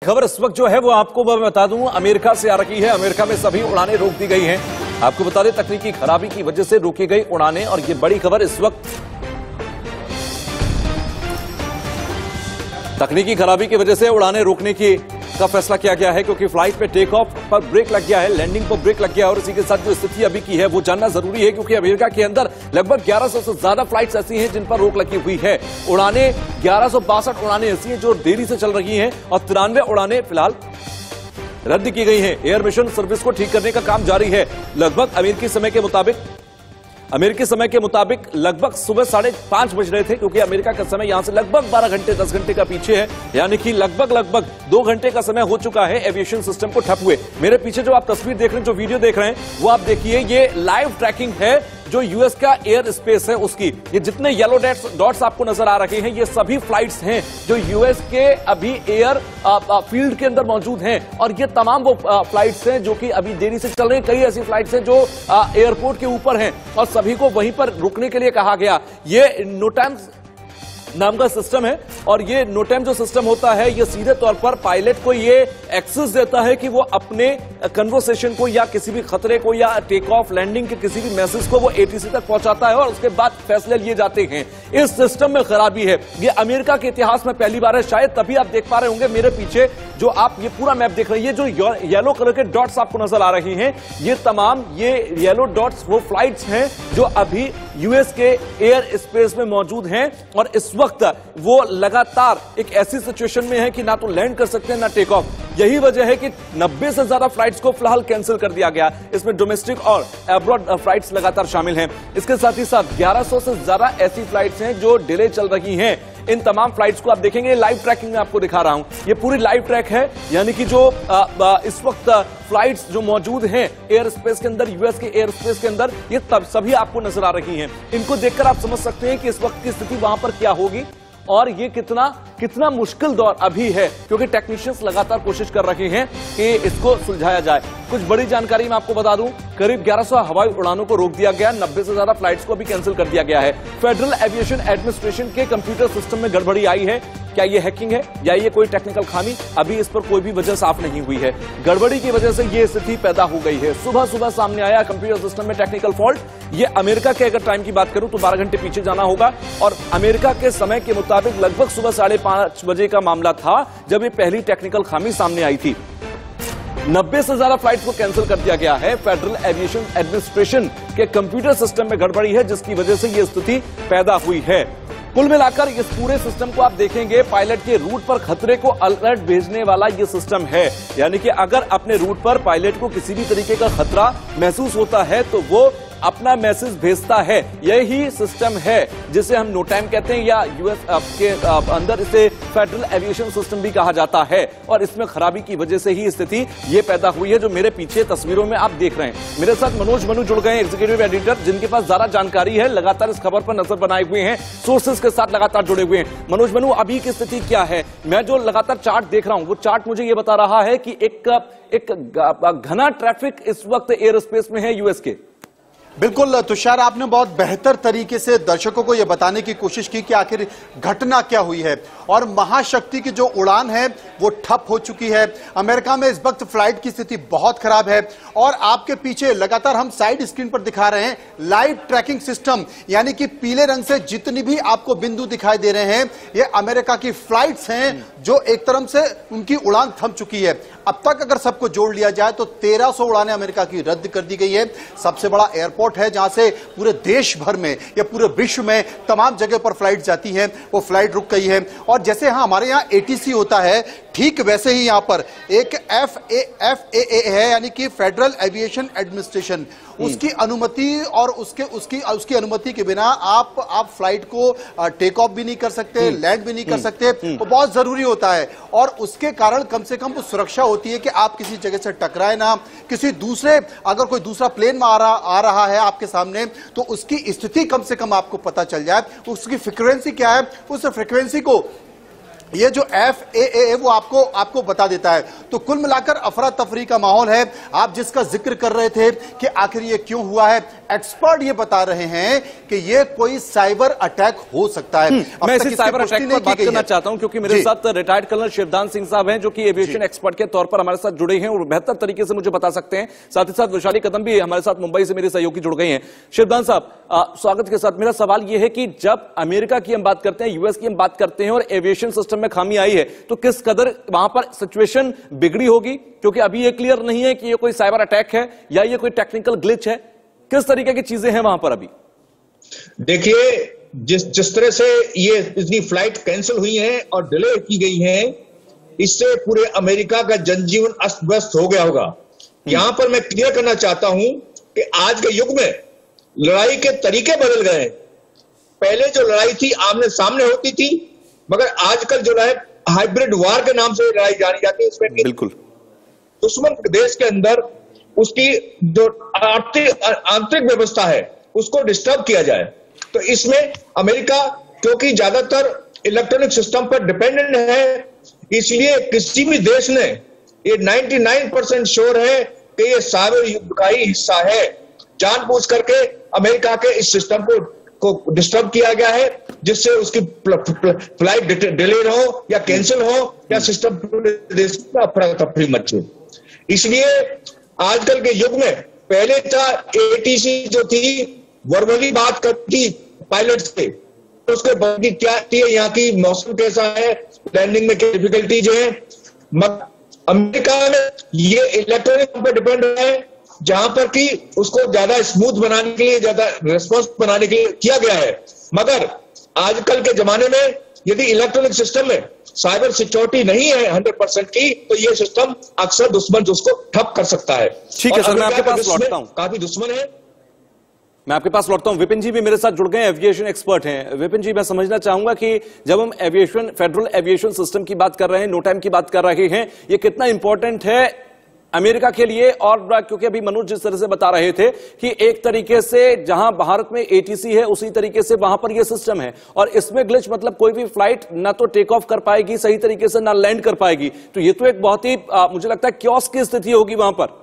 खबर इस वक्त जो है वो आपको मैं बता दूं, अमेरिका से आ रही है। अमेरिका में सभी उड़ानें रोक दी गई हैं। आपको बता दें, तकनीकी खराबी की वजह से रोकी गई उड़ानें। और ये बड़ी खबर इस वक्त, तकनीकी खराबी की वजह से उड़ानें रोकने का फैसला किया गया है, क्योंकि फ्लाइट पे टेक ऑफ पर ब्रेक लग गया है, लैंडिंग पर ब्रेक लग गया है। और इसी के साथ जो स्थिति अभी की है वो जानना जरूरी है, क्योंकि अमेरिका के अंदर लगभग 1100 से ज्यादा फ्लाइट्स ऐसी हैं जिन पर रोक लगी हुई है। उड़ानें 1162 उड़ानें ऐसी हैं जो देरी से चल रही हैं और 93 उड़ानें फिलहाल रद्द की गई हैं। एयर मिशन सर्विस को ठीक करने का काम जारी है। लगभग अमेरिकी समय के मुताबिक लगभग सुबह 5:30 बज रहे थे, क्योंकि अमेरिका का समय यहां से लगभग 12 घंटे 10 घंटे का पीछे है, यानी कि लगभग 2 घंटे का समय हो चुका है एविएशन सिस्टम को ठप हुए। मेरे पीछे जो आप तस्वीर देख रहे हैं, जो वीडियो देख रहे हैं, वो आप देखिए, ये लाइव ट्रैकिंग है जो यूएस का एयर स्पेस है उसकी। ये जितने येलो डॉट्स आपको नजर आ रहे हैं, ये सभी फ्लाइट्स हैं जो यूएस के अभी एयर फील्ड के अंदर मौजूद हैं। और ये तमाम वो फ्लाइट्स हैं जो कि अभी देरी से चल रही हैं। कई ऐसी फ्लाइट्स हैं जो एयरपोर्ट के ऊपर हैं और सभी को वहीं पर रुकने के लिए कहा गया। ये नो टाइम नाम का सिस्टम है, और ये नो टाइम जो सिस्टम होता है, ये सीधे तौर पर पायलट को ये एक्सेस देता है कि वो अपने कन्वर्सेशन को या किसी भी खतरे को या टेक ऑफ लैंडिंग के किसी भी मैसेज को वो एटीसी तक पहुंचाता है और उसके बाद फैसले लिए जाते हैं। इस सिस्टम में खराबी है। ये अमेरिका के इतिहास में पहली बार है, शायद तभी आप देख पा रहे होंगे मेरे पीछे जो आप ये पूरा मैप देख रहे हैं, ये जो येलो कलर के डॉट्स आपको नजर आ रही हैं, ये तमाम ये येलो डॉट्स वो फ्लाइट्स हैं जो अभी यूएस के एयर स्पेस में मौजूद हैं। और इस वक्त वो लगातार एक ऐसी सिचुएशन में है कि ना तो लैंड कर सकते हैं ना टेक ऑफ। यही वजह है कि 90 से ज्यादा फ्लाइट्स को फिलहाल कैंसिल कर दिया गया। इसमें डोमेस्टिक और अब्रॉड फ्लाइट्स लगातार शामिल हैं। इसके साथ ही साथ 1100 से ज्यादा ऐसी फ्लाइट्स हैं जो डिले चल रही हैं। इन तमाम फ्लाइट्स को आप देखेंगे, लाइव ट्रैकिंग में आपको दिखा रहा हूं, ये पूरी लाइव ट्रैक है, यानी कि जो इस वक्त फ्लाइट्स जो मौजूद हैं एयर स्पेस के अंदर, यूएस के एयर स्पेस के अंदर, ये तब सभी आपको नजर आ रही हैं। इनको देखकर आप समझ सकते हैं कि इस वक्त की स्थिति वहां पर क्या होगी और ये कितना मुश्किल दौर अभी है, क्योंकि टेक्नीशियंस लगातार कोशिश कर रहे हैं कि इसको सुलझाया जाए। कुछ बड़ी जानकारी मैं आपको बता दूं, करीब 1100 हवाई उड़ानों को रोक दिया गया, 90 से ज्यादा फ्लाइट्स को भी कैंसिल कर दिया गया है। फेडरल एविएशन एडमिनिस्ट्रेशन के कंप्यूटर सिस्टम में गड़बड़ी आई है। क्या ये हैकिंग है या ये कोई टेक्निकल खामी, अभी इस पर कोई भी वजह साफ नहीं हुई है। गड़बड़ी की वजह से ये स्थिति पैदा हो गई है। सुबह सामने आया कंप्यूटर सिस्टम में टेक्निकल फॉल्ट। ये अमेरिका के अगर टाइम की बात करूं तो 12 घंटे पीछे जाना होगा, और अमेरिका के समय के मुताबिक लगभग सुबह 5:30 बजे का मामला था जब ये पहली टेक्निकल खामी सामने आई थी। 90 से ज्यादा फ्लाइट्स को कैंसिल कर दिया गया है। फेडरल एविएशन एडमिनिस्ट्रेशन के कंप्यूटर सिस्टम में गड़बड़ी है, जिसकी वजह से यह स्थिति पैदा हुई है। कुल मिलाकर इस पूरे सिस्टम को आप देखेंगे, पायलट के रूट पर खतरे को अलर्ट भेजने वाला यह सिस्टम है। यानी कि अगर अपने रूट पर पायलट को किसी भी तरीके का खतरा महसूस होता है तो वो अपना मैसेज भेजता है। यही सिस्टम है जिसे हम नो टाइम कहते हैं, या यूएस के अंदर इसे फेडरल एविएशन सिस्टम भी कहा जाता है। और इसमें खराबी की वजह से ही स्थिति ये पैदा हुई है जो मेरे पीछे तस्वीरों में आप देख रहे हैं। मेरे साथ मनोज मनु जुड़ गए हैं, एग्जीक्यूटिव एडिटर, जिनके पास ज्यादा जानकारी है, लगातार इस खबर पर नजर बनाए हुए हैं, सोर्सेज के साथ लगातार जुड़े हुए हैं। मनोज मनु, अभी की स्थिति क्या है? मैं जो लगातार चार्ट देख रहा हूं, वो चार्ट मुझे ये बता रहा है कि एक घना ट्रैफिक इस वक्त एयर स्पेस में है यूएस के। बिल्कुल तुषार, आपने बहुत बेहतर तरीके से दर्शकों को यह बताने की कोशिश की कि आखिर घटना क्या हुई है। और महाशक्ति की जो उड़ान है वो ठप हो चुकी है। अमेरिका में इस वक्त फ्लाइट की स्थिति बहुत खराब है। और आपके पीछे लगातार हम साइड स्क्रीन पर दिखा रहे हैं लाइव ट्रैकिंग सिस्टम, यानी कि पीले रंग से जितनी भी आपको बिंदु दिखाई दे रहे हैं, ये अमेरिका की फ्लाइट्स हैं जो एक तरफ से उनकी उड़ान थम चुकी है। अब तक अगर सबको जोड़ लिया जाए तो 1300 उड़ानें अमेरिका की रद्द कर दी गई है। सबसे बड़ा एयरपोर्ट है जहां से पूरे देश भर में या पूरे विश्व में तमाम जगह पर फ्लाइट जाती हैं, वो फ्लाइट रुक गई है। और जैसे हमारे यहाँ एटीसी होता है, ठीक वैसे ही यहां पर एक FAA है, यानी कि फेडरल एविएशन एडमिनिस्ट्रेशन, उसकी अनुमति और उसकी अनुमति के बिना आप फ्लाइट को टेक ऑफ भी नहीं कर सकते, लैंड भी नहीं कर सकते। वो बहुत जरूरी होता है। और उसके कारण कम से कम वो सुरक्षा होती है कि आप किसी जगह से टकराए ना, किसी दूसरे, अगर कोई दूसरा प्लेन में आ रहा है आपके सामने तो उसकी स्थिति कम से कम आपको पता चल जाए, उसकी फ्रीक्वेंसी क्या है, उस फ्रीक्वेंसी को ये जो FAA है वो आपको बता देता है। तो कुल मिलाकर अफरा तफरी का माहौल है। आप जिसका जिक्र कर रहे थे कि आखिर ये क्यों हुआ है, एक्सपर्ट ये बता रहे हैं कि ये कोई साइबर अटैक हो सकता है। मैं इसी साइबर अटैक पर बात करना चाहता हूं, क्योंकि मेरे साथ रिटायर्ड कर्नल शिवदान सिंह साहब हैं, जो कि एविएशन एक्सपर्ट के तौर पर हमारे साथ जुड़े हैं और बेहतर तरीके से मुझे बता सकते हैं। साथ ही साथ वैशाली कदम भी हमारे साथ मुंबई से मेरे सहयोगी जुड़ गए हैं। शिवदान साहब, स्वागत के साथ मेरा सवाल यह है कि जब अमेरिका की हम बात करते हैं, यूएस की हम बात करते हैं और एविएशन सिस्टम में खामी आई है, तो किस कदर वहां पर सिचुएशन बिगड़ी होगी? क्योंकि अभी ये क्लियर नहीं है कि ये कोई साइबर अटैक है या ये कोई टेक्निकल ग्लिच है। किस तरीके की चीजें हैं वहां पर अभी? देखिए, जिस तरह से ये इतनी फ्लाइट कैंसिल हुई हैं और डिले की गई हैं, इससे पूरे अमेरिका का जनजीवन अस्त व्यस्त हो गया होगा। यहां पर मैं क्लियर करना चाहता हूं कि आज के युग में लड़ाई के तरीके बदल गए हैं। पहले जो लड़ाई थी आमने सामने होती थी, मगर आजकल जो है हाइब्रिड वार के नाम से लड़ाई जानी जाती है। इसमें बिल्कुल दुश्मन देश के अंदर उसकी जो आंतरिक व्यवस्था है उसको डिस्टर्ब किया जाए। तो इसमें अमेरिका क्योंकि ज्यादातर इलेक्ट्रॉनिक सिस्टम पर डिपेंडेंट है, इसलिए किसी भी देश ने ये 99% श्योर है कि ये साइबर युद्ध का ही हिस्सा है। जानबूझ करके अमेरिका के इस सिस्टम को डिस्टर्ब किया गया है, जिससे उसकी फ्लाइट डिले हो या कैंसिल हो या सिस्टम पूरे देश में अफरा तफरी मचे। इसलिए आजकल के युग में पहले था ATC जो थी वर्बली बात करती पायलट से, उसके बाद क्या थी, यहाँ की मौसम कैसा है, लैंडिंग में क्या डिफिकल्टीज है। अमेरिका में ये इलेक्ट्रॉनिक पर डिपेंड है, जहां पर कि उसको ज्यादा स्मूथ बनाने के लिए, ज्यादा रिस्पॉन्स बनाने के लिए किया गया है। मगर आजकल के जमाने में यदि इलेक्ट्रॉनिक सिस्टम में साइबर सिक्योरिटी नहीं है 100% की, तो ये सिस्टम अक्सर दुश्मन उसको ठप कर सकता है। ठीक है सर, मैं आपके पास लौटता हूं। काफी दुश्मन है। मैं आपके पास लौटता हूं। विपिन जी भी मेरे साथ जुड़ गए हैं, एविएशन एक्सपर्ट हैं। विपिन जी, मैं समझना चाहूंगा कि जब हम एविएशन, फेडरल एविएशन सिस्टम की बात कर रहे हैं, नो टाइम की बात कर रहे हैं, ये कितना इंपॉर्टेंट है अमेरिका के लिए? और क्योंकि अभी मनोज जिस तरह से बता रहे थे कि एक तरीके से जहां भारत में ATC है, उसी तरीके से वहां पर यह सिस्टम है, और इसमें ग्लिच मतलब कोई भी फ्लाइट ना तो टेक ऑफ कर पाएगी सही तरीके से, ना लैंड कर पाएगी। तो ये तो एक बहुत ही मुझे लगता है क्योस की स्थिति होगी वहां पर।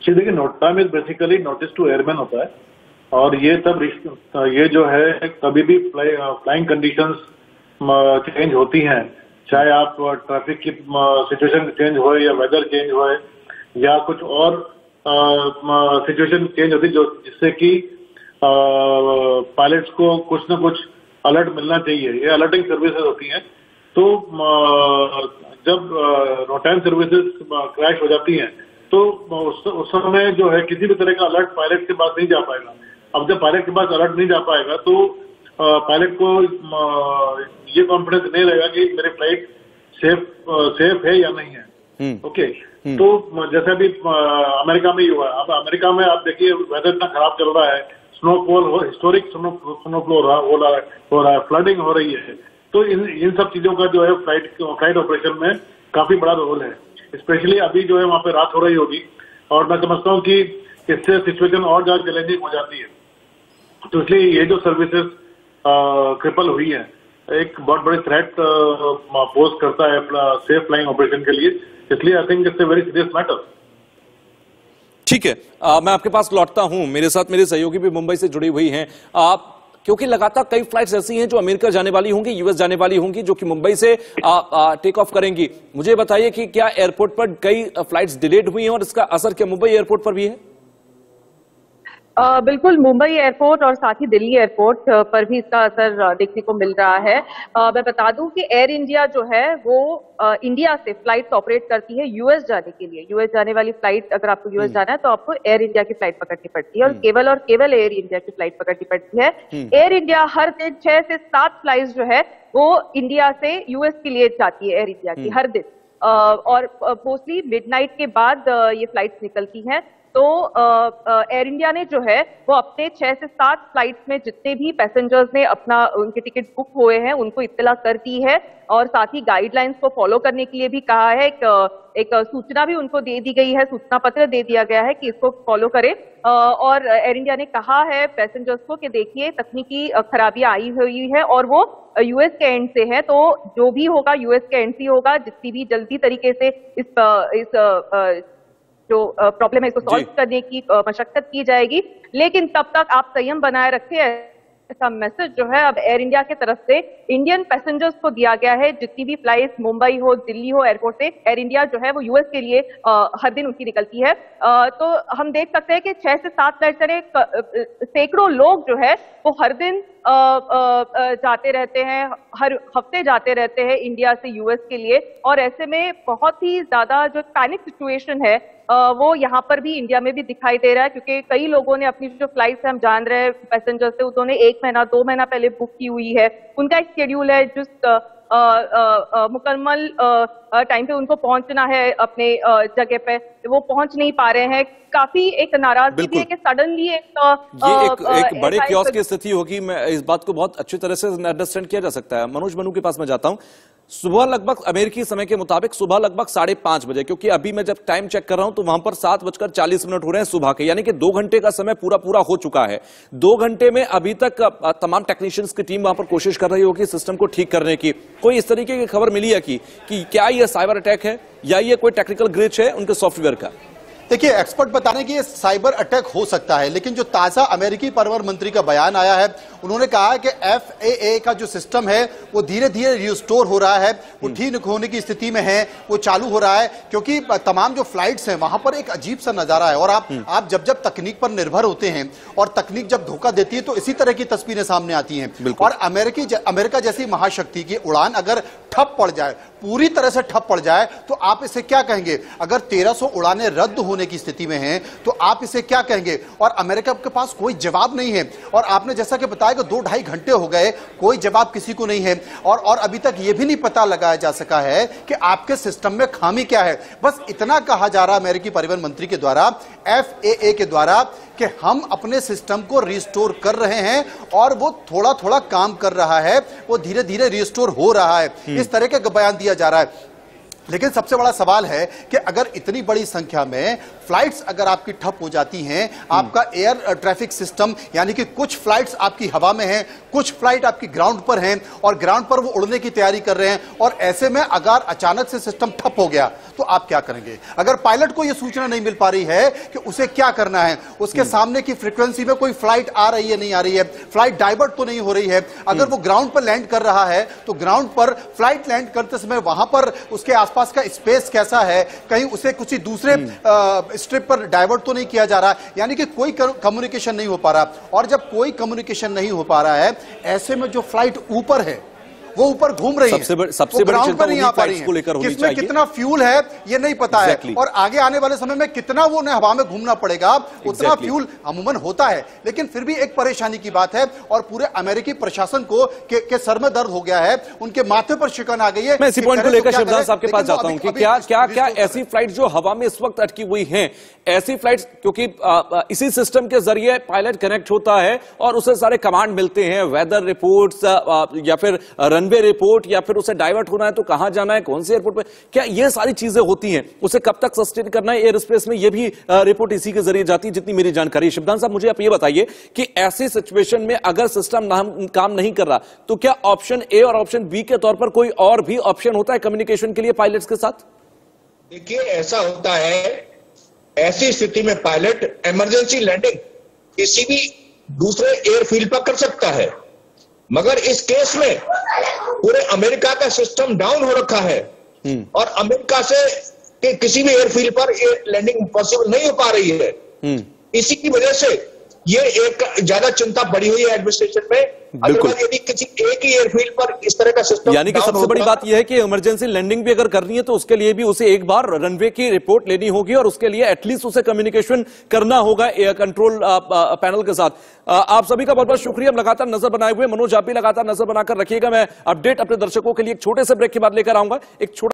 देखिए, note time is basically notice to airman होता है, और ये तब ये जो है कभी भी फ्लाइंग कंडीशंस चेंज होती हैं, चाहे आप ट्रैफिक की सिचुएशन चेंज हो या वेदर चेंज हो या कुछ और सिचुएशन चेंज होती, जो जिससे कि पायलट्स को कुछ ना कुछ अलर्ट मिलना चाहिए। ये अलर्टिंग सर्विसेज होती हैं। तो जब नो टाइम सर्विसेज क्रैश हो जाती हैं, तो उस समय जो है किसी भी तरह का अलर्ट पायलट के पास नहीं जा पाएगा। अब जब पायलट के पास अलर्ट नहीं जा पाएगा, तो पायलट को ये कॉन्फिडेंस नहीं रहेगा कि मेरी फ्लाइट सेफ है या नहीं है। ओके, तो जैसे अभी अमेरिका में ही हुआ। अब अमेरिका में आप देखिए, वेदर इतना खराब चल रहा है, स्नोफॉल, हिस्टोरिक स्नोफॉल हो रहा है, फ्लडिंग हो रही है। तो इन सब चीजों का जो है फ्लाइट ऑपरेशन में काफी बड़ा रोल है। स्पेशली अभी जो है वहां पे रात हो रही होगी, और मैं समझता हूँ कि इससे सिचुएशन और ज्यादा चैलेंजिंग हो जाती है। तो इसलिए ये जो सर्विसेज क्रिपल हुई है, एक बहुत बड़ी थ्रेट पोज करता है सेफ फ्लाइंग ऑपरेशन के लिए। इसलिए I think it's a very serious matter. ठीक है, मैं आपके पास लौटता हूं। मेरे साथ मेरे सहयोगी भी मुंबई से जुड़ी हुई हैं। क्योंकि लगातार कई फ्लाइट्स ऐसी हैं जो अमेरिका जाने वाली होंगी, यूएस जाने वाली होंगी, जो कि मुंबई से टेक ऑफ करेंगी। मुझे बताइए कि क्या एयरपोर्ट पर कई फ्लाइट्स डिलेड हुई हैं और इसका असर क्या मुंबई एयरपोर्ट पर भी है? बिल्कुल, मुंबई एयरपोर्ट और साथ ही दिल्ली एयरपोर्ट पर भी इसका असर देखने को मिल रहा है। मैं बता दूं कि एयर इंडिया जो है वो इंडिया से फ्लाइट्स ऑपरेट करती है यूएस जाने के लिए। यूएस जाने वाली फ्लाइट, अगर आपको यूएस जाना है तो आपको एयर इंडिया की फ्लाइट पकड़नी पड़ती है, और केवल एयर इंडिया की फ्लाइट पकड़नी पड़ती है। एयर इंडिया हर दिन 6 से 7 फ्लाइट्स जो है वो इंडिया से यूएस के लिए जाती है, एयर इंडिया की हर दिन, और मोस्टली मिडनाइट के बाद ये फ्लाइट्स निकलती हैं। तो एयर इंडिया ने जो है वो अपने 6 से 7 फ्लाइट्स में जितने भी पैसेंजर्स ने अपना उनके टिकट बुक हुए हैं उनको इत्तला कर दी है और साथ ही गाइडलाइंस को फॉलो करने के लिए भी कहा है। एक सूचना भी उनको दे दी गई है, सूचना पत्र दे दिया गया है कि इसको फॉलो करें। और एयर इंडिया ने कहा है पैसेंजर्स को कि देखिए तकनीकी खराबियां आई हुई है और वो यूएस के एंड से है, तो जो भी होगा यूएस के एंड से होगा। जितनी भी जल्दी तरीके से इस जो प्रॉब्लम है इसको सॉल्व करने की मशक्कत की जाएगी, लेकिन तब तक आप संयम बनाए रखें, ऐसा मैसेज जो है अब एयर इंडिया की तरफ से इंडियन पैसेंजर्स को दिया गया है। जितनी भी फ्लाइट्स मुंबई हो, दिल्ली हो, एयरपोर्ट से एयर इंडिया जो है वो यूएस के लिए हर दिन उनकी निकलती है। तो हम देख सकते हैं कि 6 से 7 फ्लाइट सैकड़ों लोग जो है वो हर दिन जाते रहते हैं, हर हफ्ते जाते रहते हैं इंडिया से यूएस के लिए। और ऐसे में बहुत ही ज्यादा जो पैनिक सिचुएशन है वो यहाँ पर भी इंडिया में भी दिखाई दे रहा है, क्योंकि कई लोगों ने अपनी जो फ्लाइट्स हम जान रहे हैं पैसेंजर से, उन्होंने 1 महीना 2 महीना पहले बुक की हुई है। उनका एक शेड्यूल है जिस मुकम्मल टाइम पे उनको पहुंचना है अपने जगह पे, वो पहुंच नहीं पा रहे हैं। काफी एक नाराजगी भी है कि सडनली एक बड़े क्योस की स्थिति होगी। मैं इस बात को बहुत अच्छी तरह से अंडरस्टैंड किया जा सकता है। मनोज मनु के पास मैं जाता हूं। सुबह लगभग अमेरिकी समय के मुताबिक सुबह लगभग 5:30 बजे, क्योंकि अभी मैं जब टाइम चेक कर रहा हूं तो वहां पर 7:40 हो रहे हैं सुबह के, यानी कि 2 घंटे का समय पूरा हो चुका है। 2 घंटे में अभी तक तमाम टेक्नीशियंस की टीम वहां पर कोशिश कर रही होगी सिस्टम को ठीक करने की। कोई इस तरीके की खबर मिली है कि क्या यह साइबर अटैक है या ये कोई टेक्निकल ग्लिच है उनके सॉफ्टवेयर का? देखिए, एक्सपर्ट बता रहे हैं कि ये साइबर अटैक हो सकता है, लेकिन जो ताजा अमेरिकी परवहन मंत्री का बयान आया है, उन्होंने कहा है कि FAA का जो सिस्टम है वो धीरे धीरे रिस्टोर हो रहा है, वो ठीक होने की स्थिति में है, वो चालू हो रहा है, क्योंकि तमाम जो फ्लाइट्स हैं वहां पर एक अजीब सा नजारा है। और आप जब तकनीक पर निर्भर होते हैं और तकनीक जब धोखा देती है तो इसी तरह की तस्वीरें सामने आती हैं। और अमेरिका जैसी महाशक्ति की उड़ान अगर ठप पड़ जाए, पूरी तरह से ठप पड़ जाए, तो आप इसे क्या कहेंगे? अगर 1300 उड़ानें रद्द होने की स्थिति में हैं तो आप इसे क्या कहेंगे? और अमेरिका के पास कोई जवाब नहीं है। और आपने जैसा कि बताया कि 2-2.5 घंटे हो गए, कोई जवाब किसी को नहीं है। और अभी तक यह भी नहीं पता लगाया जा सका है कि आपके सिस्टम में खामी क्या है। बस इतना कहा जा रहा अमेरिकी परिवहन मंत्री के द्वारा, FAA के द्वारा, कि हम अपने सिस्टम को रिस्टोर कर रहे हैं और वो थोड़ा थोड़ा काम कर रहा है, वो धीरे धीरे रिस्टोर हो रहा है। इस तरह का बयान दिया जा रहा है। लेकिन सबसे बड़ा सवाल है कि अगर इतनी बड़ी संख्या में फ्लाइट्स अगर आपकी ठप हो जाती हैं, आपका एयर ट्रैफिक सिस्टम, यानी कि कुछ फ्लाइट्स आपकी हवा में हैं, कुछ फ्लाइट आपकी ग्राउंड पर हैं और ग्राउंड पर वो उड़ने की तैयारी कर रहे हैं, और ऐसे में अगर अचानक से सिस्टम ठप हो गया तो आप क्या करेंगे? अगर पायलट को यह सूचना नहीं मिल पा रही है कि उसे क्या करना है, उसके सामने की फ्रीक्वेंसी में कोई फ्लाइट आ रही है, नहीं आ रही है, फ्लाइट डाइवर्ट तो नहीं हो रही है, अगर वो ग्राउंड पर लैंड कर रहा है तो ग्राउंड पर फ्लाइट लैंड करते समय वहां पर उसके आसपास का स्पेस कैसा है, कहीं उसे कुछ दूसरे स्ट्रिप पर डाइवर्ट तो नहीं किया जा रहा, यानी कि कोई कम्युनिकेशन नहीं हो पा रहा। और जब कोई कम्युनिकेशन नहीं हो पा रहा है, ऐसे में जो फ्लाइट ऊपर है वो ऊपर घूम रही है, सबसे बड़ी चिंता नहीं आ पा रही है, किसमें कितना फ्यूल है ये नहीं पता है, और आगे आने वाले समय में कितना वो उन्हें हवा में घूमना पड़ेगा, उतना फ्यूल अमूमन होता है। लेकिन फिर भी एक परेशानी की बात है, और पूरे अमेरिकी प्रशासन को के सर में दर्द हो गया है, उनके माथे पर शिकन आ गई है। मैं इसी पॉइंट को लेकर शिवदान साहब के पास जाता हूं कि क्या ऐसी फ्लाइट जो हवा में इस वक्त अटकी हुई हैं, ऐसी फ्लाइट्स, क्योंकि इसी सिस्टम के जरिए पायलट कनेक्ट होता है और उसे सारे कमांड मिलते हैं, वेदर रिपोर्ट्स या फिर रनवे रिपोर्ट, या फिर उसे डाइवर्ट होना है तो कहां जाना है, कौन से एयरपोर्ट पे, क्या ये सारी चीजें होती हैं? उसे कब तक सस्टेन करना है एयर स्पेस में, ये भी रिपोर्ट इसी के जरिए जाती है, जितनी मेरी जानकारी है। शिवदान साहब, मुझे आप ये बताइए कि ऐसी सिचुएशन में अगर सिस्टम काम नहीं कर रहा तो क्या ऑप्शन ए और ऑप्शन बी के तौर पर कोई और भी ऑप्शन होता है कम्युनिकेशन के लिए पायलट्स के साथ? देखिए, ऐसा होता है, ऐसी स्थिति में पायलट इमरजेंसी लैंडिंग किसी भी दूसरे एयरफील्ड पर कर सकता है, मगर इस केस में पूरे अमेरिका का सिस्टम डाउन हो रखा है और अमेरिका से किसी भी एयरफील्ड पर लैंडिंग पॉसिबल नहीं हो पा रही है। इसी की वजह से ये एक ज्यादा चिंता बढ़ी हुई है एडमिनिस्ट्रेशन में। अदरवाइज यदि किसी एक ही एयरफील्ड पर इस तरह का सिस्टम, यानी कि सबसे बड़ी बात यह है कि इमरजेंसी लैंडिंग भी अगर करनी है तो उसके लिए भी उसे एक बार रनवे की रिपोर्ट लेनी होगी और उसके लिए एटलीस्ट उसे कम्युनिकेशन करना होगा एयर कंट्रोल पैनल के साथ। आप सभी का बहुत बहुत शुक्रिया। हम लगातार नजर बनाए हुए, मनोज आप भी लगातार नजर बनाकर रखिएगा। मैं अपडेट अपने दर्शकों के लिए एक छोटे से ब्रेक के बाद लेकर आऊंगा। एक छोटा